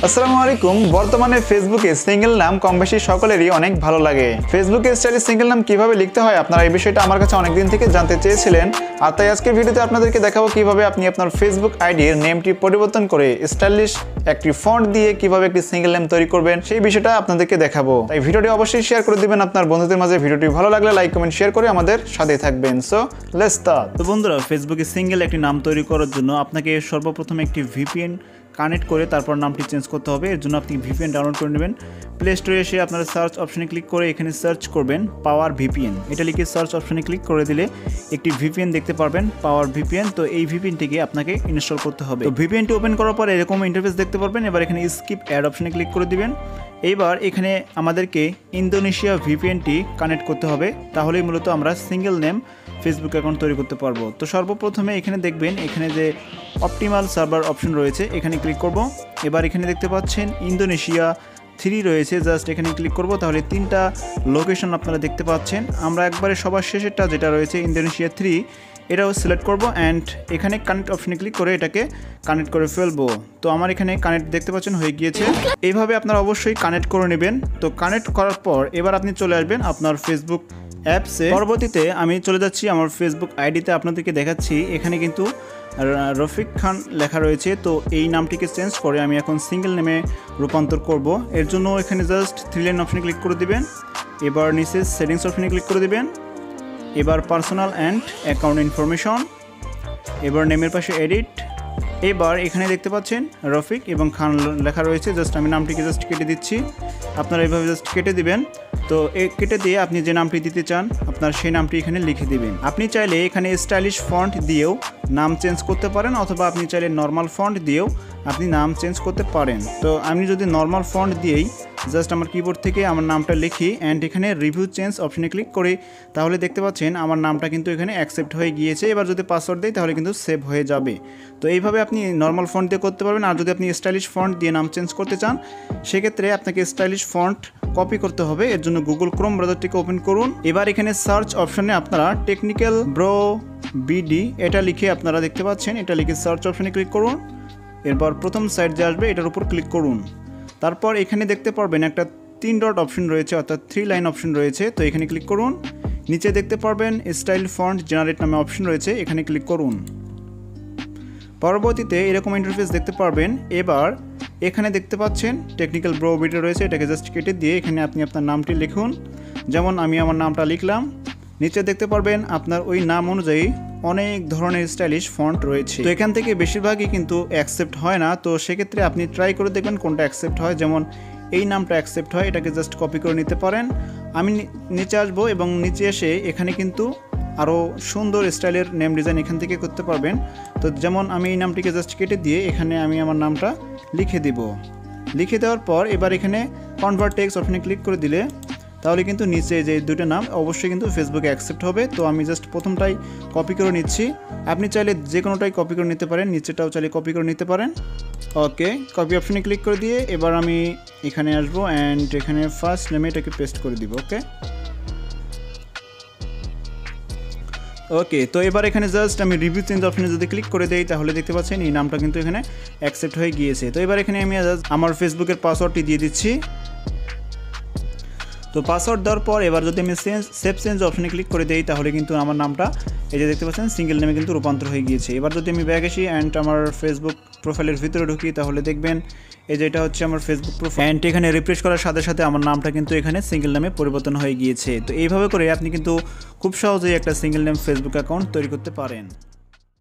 আসসালামু আলাইকুম। বর্তমানে ফেসবুকে সিঙ্গেল নাম কম বেশি সকলেরই অনেক ভালো লাগে। ফেসবুকে স্টাইলিশ সিঙ্গেল নাম কিভাবে লিখতে হয় আপনারা এই বিষয়টা আমার কাছে অনেকদিন থেকে জানতে চেয়েছিলেন, আর তাই আজকের ভিডিওতে আপনাদেরকে দেখাবো কিভাবে আপনি আপনার ফেসবুক আইডির নেমটি পরিবর্তন করে স্টাইলিশ একটি ফন্ট দিয়ে কিভাবে একটি সিঙ্গেল নেম তৈরি করবেন সেই বিষয়টা আপনাদেরকে দেখাবো। তাই ভিডিওটি অবশ্যই শেয়ার করে দিবেন আপনার বন্ধুদের মাঝে। ভিডিওটি ভালো লাগলে লাইক কমেন্ট শেয়ার করে আমাদের সাথে থাকবেন। So let's start. তো বন্ধুরা, ফেসবুকে সিঙ্গেল একটি নাম তৈরি করার জন্য আপনাকে সর্বপ্রথম একটি ভিপিএন কানেক্ট করে তারপর নামটি চেঞ্জ করতে হবে। এর জন্য আপনি ভিপিএন ডাউনলোড করে নেবেন। প্লে স্টোরে এসে আপনারা সার্চ অপশনে ক্লিক করে এখানে সার্চ করবেন পাওয়ার ভিপিএন। এটা লিখে সার্চ অপশনে ক্লিক করে দিলে একটি ভিপিএন দেখতে পারবেন, পাওয়ার ভিপিএন। তো এই ভিপিএনটিকে আপনাকে ইনস্টল করতে হবে। তো ভিপিএনটি ওপেন করার পর এরকম ইন্টারফেস দেখতে পারবেন। এবার এখানে স্কিপ অ্যাড অপশনে ক্লিক করে দিবেন। এইবার এখানে আমাদেরকে ইন্দোনেশিয়া ভিপিএনটি কানেক্ট করতে হবে, তাহলেই মূলত আমরা সিঙ্গেল নেম ফেসবুক অ্যাকাউন্ট তৈরি করতে পারবো। তো সর্বপ্রথমে এখানে দেখবেন এখানে যে অপটিমাল সার্ভার অপশন রয়েছে এখানে ক্লিক করব। এবার এখানে দেখতে পাচ্ছেন ইন্দোনেশিয়া 3 রয়েছে, জাস্ট এখানে ক্লিক করব। তাহলে 3টা লোকেশন আপনারা দেখতে পাচ্ছেন। আমরা একবারে সবার শেষেরটা যেটা রয়েছে ইন্দোনেশিয়া 3 এটাও সিলেক্ট করব অ্যান্ড এখানে কানেক্ট অপশনে ক্লিক করে এটাকে কানেক্ট করে ফেলবো। তো আমার এখানে কানেক্ট দেখতে পাচ্ছেন হয়ে গিয়েছে। এইভাবে আপনারা অবশ্যই কানেক্ট করে নেবেন। তো কানেক্ট করার পর এবার আপনি চলে আসবেন আপনার ফেসবুক অ্যাপসে। পরবর্তীতে আমি চলে যাচ্ছি আমার ফেসবুক আইডিতে, আপনাদেরকে দেখাচ্ছি এখানে কিন্তু রফিক খান লেখা রয়েছে। তো এই নামটিকে চেঞ্জ করে আমি এখন সিঙ্গেল নেমে রূপান্তর করব। এর জন্য এখানে জাস্ট 3 লাইন অপশনে ক্লিক করে দিবেন। এবার নিচে সেটিংস অপশনে ক্লিক করে দিবেন। এবার পার্সোনাল অ্যান্ড অ্যাকাউন্ট ইনফরমেশন, এবার নেমের পাশে এডিট। এবার এখানে দেখতে পাচ্ছেন রফিক এবং খান লেখা রয়েছে, জাস্ট আমি নামটিকে জাস্ট কেটে দিচ্ছি। আপনারা এইভাবে জাস্ট কেটে দিবেন। তো কেটে দিয়ে আপনি যে নামটি দিতে চান আপনার সেই নামটি এখানে লিখে দিবেন। আপনি চাইলে এখানে স্টাইলিশ ফন্ট দিয়েও নাম চেঞ্জ করতে পারেন, অথবা আপনি চাইলে নর্মাল ফন্ট দিয়েও আপনি নাম চেঞ্জ করতে পারেন। তো আমি যদি নর্মাল ফন্ট দিয়েই জাস্ট আমার কিবোর্ড থেকে আমার নামটা লিখি অ্যান্ড এখানে রিভিউ চেঞ্জ অপশনে ক্লিক করি, তাহলে দেখতে পাচ্ছেন আমার নামটা কিন্তু এখানে অ্যাকসেপ্ট হয়ে গিয়েছে। এবার যদি পাসওয়ার্ড দিই তাহলে কিন্তু সেভ হয়ে যাবে। তো এইভাবে আপনি নর্মাল ফন্ট দিয়ে করতে পারবেন। আর যদি আপনি স্টাইলিশ ফন্ট দিয়ে নাম চেঞ্জ করতে চান সেক্ষেত্রে আপনাকে স্টাইলিশ ফন্ট কপি করতে হবে। এর জন্য গুগল ক্রোম ব্রাউজারটিকে ওপেন করুন। এবার এখানে সার্চ অপশনে আপনারা টেকনিক্যাল ব্রো বিডি এটা লিখে আপনারা দেখতে পাচ্ছেন, এটা লিখে সার্চ অপশনে ক্লিক করুন। এরপর প্রথম সাইট যে আসবে এটার উপর ক্লিক করুন। তারপর এখানে দেখতে পারবেন একটা 3 ডট অপশন রয়েছে, অর্থাৎ 3 লাইন অপশন রয়েছে। তো এখানে ক্লিক করুন। নিচে দেখতে পারবেন স্টাইল ফন্ট জেনারেট নামে অপশন রয়েছে, এখানে ক্লিক করুন। পরবর্তীতে এরকম ইন্টারফেস দেখতে পারবেন। এবার এখানে দেখতে পাচ্ছেন টেকনিক্যাল ব্রো বিডি রয়েছে, এটাকে জাস্ট কেটে দিয়ে এখানে আপনি আপনার নামটি লিখুন। যেমন আমি আমার নামটা লিখলাম। নিচে দেখতে পারবেন আপনার ওই নাম অনুযায়ী অনেক ধরনের স্টাইলিশ ফন্ট রয়েছে। তো এখান থেকে বেশিরভাগই কিন্তু অ্যাকসেপ্ট হয় না। তো সেক্ষেত্রে আপনি ট্রাই করে দেখবেন কোনটা অ্যাকসেপ্ট হয়। যেমন এই নামটা অ্যাকসেপ্ট হয়, এটাকে জাস্ট কপি করে নিতে পারেন। আমি নিচে আসবো এবং নিচে এসে এখানে কিন্তু আরও সুন্দর স্টাইলের নেম ডিজাইন এখান থেকে করতে পারবেন। তো যেমন আমি এই নামটিকে জাস্ট কেটে দিয়ে এখানে আমি আমার নামটা লিখে দিব। লিখে দেওয়ার পর এবার এখানে কনভার্ট টেক্সট অপশনে ক্লিক করে দিলে তাহলে কিন্তু নিচে যে 2টা নাম অবশ্যই কিন্তু ফেসবুকে অ্যাকসেপ্ট হবে। তো আমি জাস্ট প্রথমটাই কপি করে নিচ্ছি। আপনি চাইলে যে কোনোটাই কপি করে নিতে পারেন, নিচেটাও চাইলে কপি করে নিতে পারেন। ওকে, কপি অপশনে ক্লিক করে দিয়ে এবার আমি এখানে আসবো অ্যান্ড এখানে ফার্স্ট নেমে এটাকে পেস্ট করে দিব। ওকে, তো এবার এখানে জাস্ট আমি রিভিউ চেঞ্জ অপশনে যদি ক্লিক করে দেই তাহলে দেখতে পাচ্ছেন এই নামটা কিন্তু এখানে অ্যাকসেপ্ট হয়ে গিয়েছে। তো এবার এখানে আমি আমার ফেসবুকের পাসওয়ার্ডটি দিয়ে দিচ্ছি। তো পাসওয়ার্ড দেওয়ার পর এবার যদি আমি সেভ চেঞ্জ অপশনে ক্লিক করে দেই তাহলে কিন্তু আমার নামটা এই যে দেখতে পাচ্ছেন সিঙ্গেল নেমে কিন্তু রূপান্তর হয়ে গিয়েছে। এবার যদি আমি ব্যাক আসি অ্যান্ড আমার ফেসবুক প্রোফাইলের ভিতরে ঢুকি তাহলে দেখবেন এই যে এটা হচ্ছে আমার ফেসবুক প্রোফাইল অ্যান্ড এখানে রিফ্রেশ করার সাথে সাথে আমার নামটা কিন্তু এখানে সিঙ্গেল নেমে পরিবর্তন হয়ে গিয়েছে। তো এইভাবে করে আপনি কিন্তু খুব সহজেই একটা সিঙ্গেল নেম ফেসবুক অ্যাকাউন্ট তৈরি করতে পারেন।